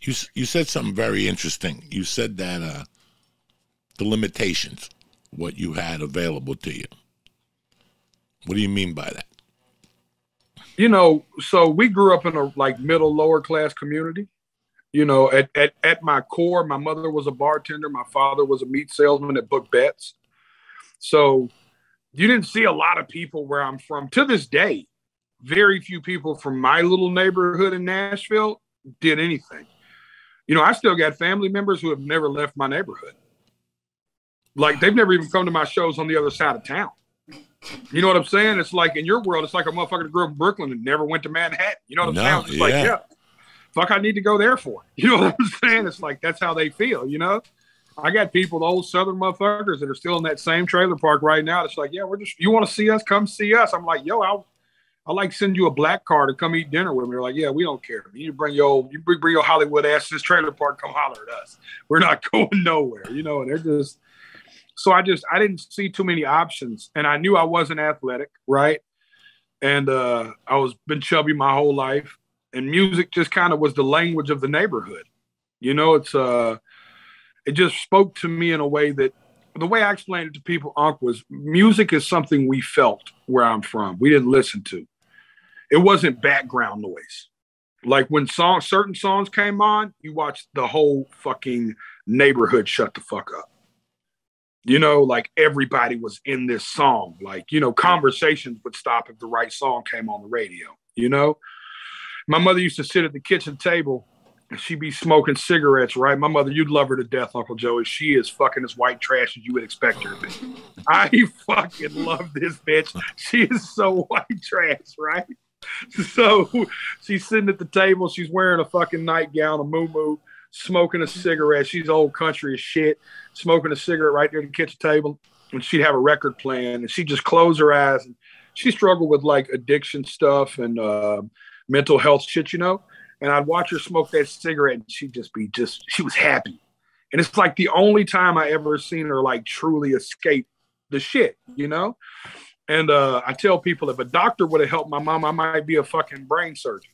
You said something very interesting. You said that the limitations, what you had available to you. What do you mean by that? You know, so we grew up in a like middle, lower class community. You know, at my core, my mother was a bartender. My father was a meat salesman that booked bets. So you didn't see a lot of people where I'm from. To this day, very few people from my little neighborhood in Nashville did anything. You know, I still got family members who have never left my neighborhood. Like, they've never even come to my shows on the other side of town. You know what I'm saying? It's like, in your world, it's like a motherfucker that grew up in Brooklyn and never went to Manhattan. You know what I'm saying? I'm just like, yeah, fuck, I need to go there for it. You know what I'm saying? It's like, that's how they feel, you know? I got people, the old Southern motherfuckers that are still in that same trailer park right now. It's like, yeah, you want to see us? Come see us. I'm like, yo, I'll like send you a black card to come eat dinner with me. They're like, yeah, we don't care. You bring your Hollywood ass to this trailer park, come holler at us. We're not going nowhere, you know. And they're just, so I didn't see too many options, and I knew I wasn't athletic, right? And I was been chubby my whole life, and music just kind of was the language of the neighborhood. You know, it just spoke to me in a way that, the way I explained it to people, Unc, was music is something we felt where I'm from. We didn't listen to. It wasn't background noise. Like when certain songs came on, you watched the whole fucking neighborhood shut the fuck up. You know, like everybody was in this song. Like, you know, conversations would stop if the right song came on the radio, you know? My mother used to sit at the kitchen table and she'd be smoking cigarettes, right? My mother, you'd love her to death, Uncle Joey. She is fucking as white trash as you would expect her to be. I fucking love this bitch. She is so white trash, right? So she's sitting at the table. She's wearing a fucking nightgown, a muumuu, smoking a cigarette. She's old country as shit, smoking a cigarette right there at the kitchen table. And she'd have a record playing, and she'd just close her eyes. And she struggled with like addiction stuff and mental health shit, you know? And I'd watch her smoke that cigarette, and she'd just be she was happy. And it's like the only time I ever seen her like truly escape the shit, you know? And I tell people, if a doctor would have helped my mama, I might be a fucking brain surgeon.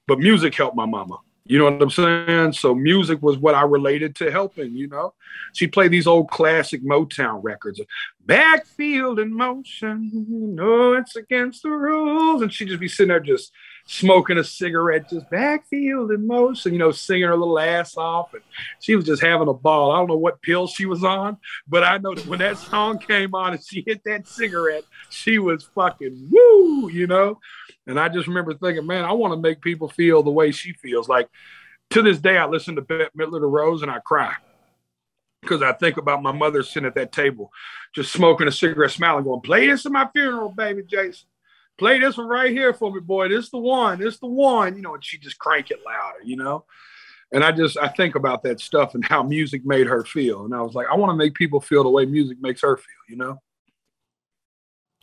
But music helped my mama. You know what I'm saying? So music was what I related to helping, you know? She'd play these old classic Motown records. Backfield in motion, you know, it's against the rules. And she'd just be sitting there just smoking a cigarette, just backfield in motion, you know, singing her little ass off. And she was just having a ball. I don't know what pill she was on, but I know that when that song came on and she hit that cigarette, she was fucking woo, you know? And I just remember thinking, man, I want to make people feel the way she feels. Like, to this day, I listen to Bette Midler, The Rose, and I cry. Because I think about my mother sitting at that table, just smoking a cigarette, smiling, going, play this at my funeral, baby Jason. Play this one right here for me, boy. This the one. This the one. You know, and she just crank it louder, you know? And I think about that stuff and how music made her feel. And I was like, I want to make people feel the way music makes her feel, you know?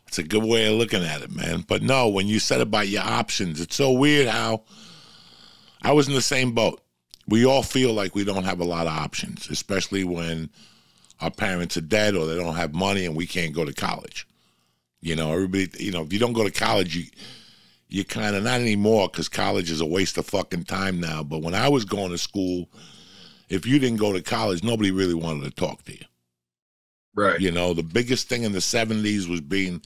It's a good way of looking at it, man. But no, when you said about your options, it's so weird how I was in the same boat. We all feel like we don't have a lot of options, especially when our parents are dead or they don't have money and we can't go to college. You know, everybody, you know, if you don't go to college, you kind of, not anymore because college is a waste of fucking time now. But when I was going to school, if you didn't go to college, nobody really wanted to talk to you. Right. You know, the biggest thing in the 70s was being,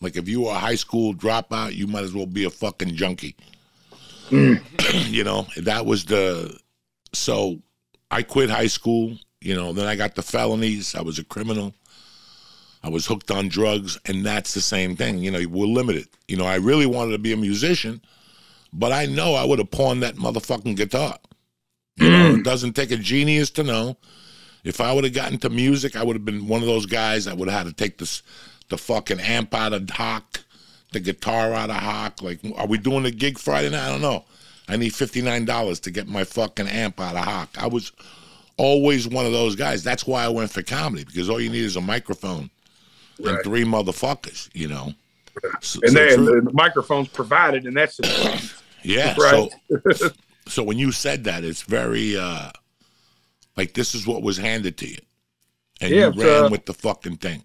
like, if you were a high school dropout, you might as well be a fucking junkie. You know, that was so I quit high school, you know, then I got the felonies. I was a criminal. I was hooked on drugs, and that's the same thing. You know, we're limited. You know, I really wanted to be a musician, but I know I would have pawned that motherfucking guitar. You know, it doesn't take a genius to know. If I would have gotten to music, I would have been one of those guys that would have had to take the fucking amp out of hock, the guitar out of hock. Like, are we doing a gig Friday night? I don't know. I need $59 to get my fucking amp out of hock. I was always one of those guys. That's why I went for comedy, because all you need is a microphone and three motherfuckers, you know. So, and then the microphone's provided, and that's it. Yeah. Right. So when you said that, it's very like this is what was handed to you, and you ran with the fucking thing.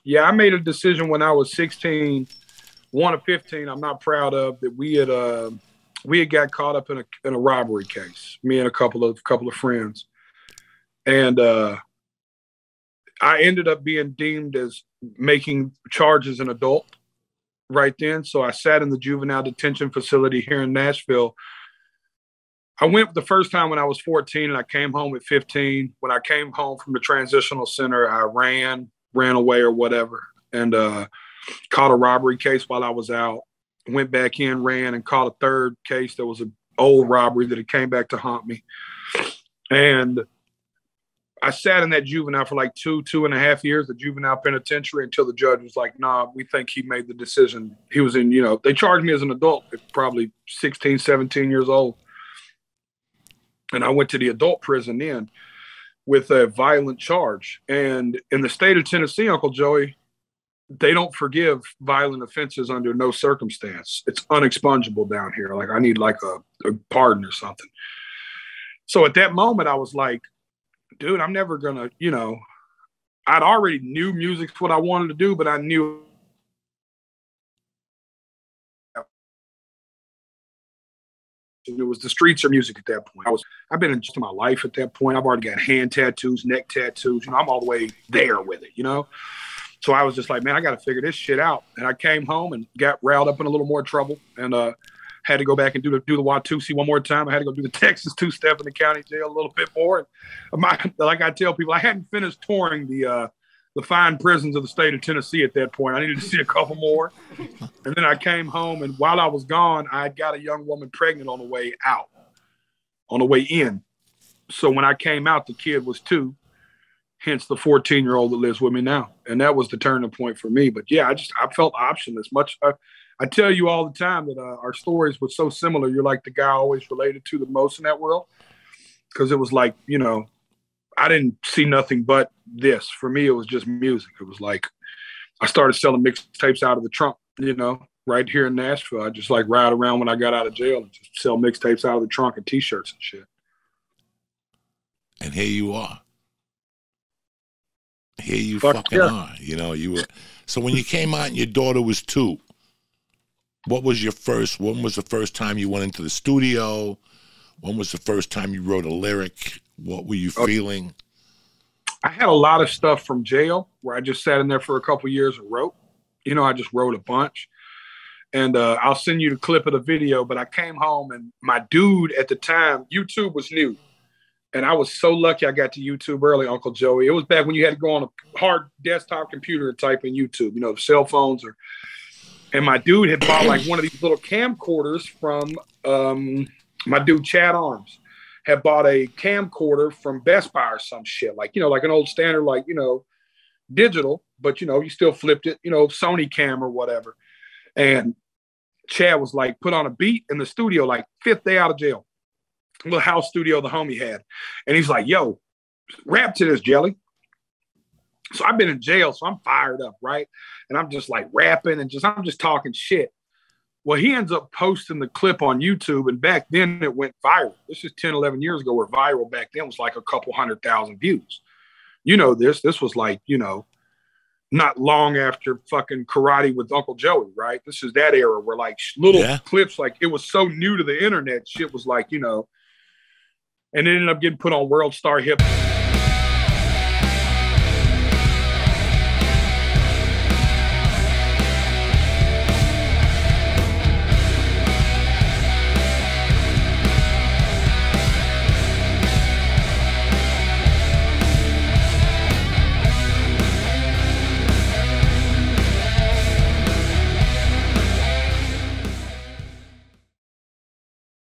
Yeah, I made a decision when I was 16, one of 15. I'm not proud of that. We had we had got caught up in a robbery case, me and a couple of friends. And I ended up being deemed as making charges an adult right then. So I sat in the juvenile detention facility here in Nashville. I went the first time when I was 14 and I came home at 15. When I came home from the transitional center, I ran away or whatever, and caught a robbery case while I was out. Went back in, ran, and caught a third case that was an old robbery that it came back to haunt me. And I sat in that juvenile for like 2.5 years, the juvenile penitentiary, until the judge was like, nah, we think he made the decision. He was in, they charged me as an adult at probably 16, 17 years old. And I went to the adult prison then with a violent charge. And in the state of Tennessee, Uncle Joey, they don't forgive violent offenses under no circumstance. It's unexpungible down here. Like I need like a pardon or something. So at that moment, I was like, dude, I'm never going to, I'd already knew music's what I wanted to do, but I knew it was the streets of music at that point. I've been in just my life at that point. I've already got hand tattoos, neck tattoos. I'm all the way there with it, So I was just like, man, I got to figure this shit out. And I came home and got riled up in a little more trouble, and had to go back and do the Watusi one more time. I had to go do the Texas two-step in the county jail a little bit more. And like I tell people, I hadn't finished touring the fine prisons of the state of Tennessee at that point. I needed to see a couple more. And then I came home, and while I was gone, I got a young woman pregnant on the way in. So when I came out, the kid was 2, hence the 14-year-old that lives with me now. And that was the turning point for me. But yeah, I felt optionless. I tell you all the time that our stories were so similar. You're like the guy I always related to the most in that world. Because it was like, I didn't see nothing but this. For me, it was just music. It was like I started selling mixtapes out of the trunk, right here in Nashville. I just like ride around when I got out of jail and just sell mixtapes out of the trunk and T-shirts and shit. And here you are. Here you fucking are. You were. So when you came out and your daughter was 2, when was the first time you went into the studio? When was the first time you wrote a lyric? What were you feeling? I had a lot of stuff from jail where I just sat in there for a couple of years and wrote. I just wrote a bunch. And I'll send you the clip of the video, but I came home and my dude at the time, YouTube was new. And I was so lucky I got to YouTube early, Uncle Joey. It was back when you had to go on a hard desktop computer and type in YouTube, the cell phones. And my dude had bought like one of these little camcorders from my dude, Syatt Arms, had bought a camcorder from Best Buy or some shit. Like, like an old standard, like, digital, but, you still flipped it, Sony cam or whatever. And Chad was like, put on a beat in the studio, like 5th day out of jail. Little house studio the homie had. And he's like, yo, rap to this, Jelly. So I've been in jail, so I'm fired up, right? And I'm just like rapping and I'm just talking shit. Well, he ends up posting the clip on YouTube, and back then it went viral. This is 10, 11 years ago, where viral back then was like a couple 100,000 views. This was like, not long after fucking Karate with Uncle Joey, right? This is that era where like little clips, like it was so new to the internet, shit was like, and it ended up getting put on World Star Hip.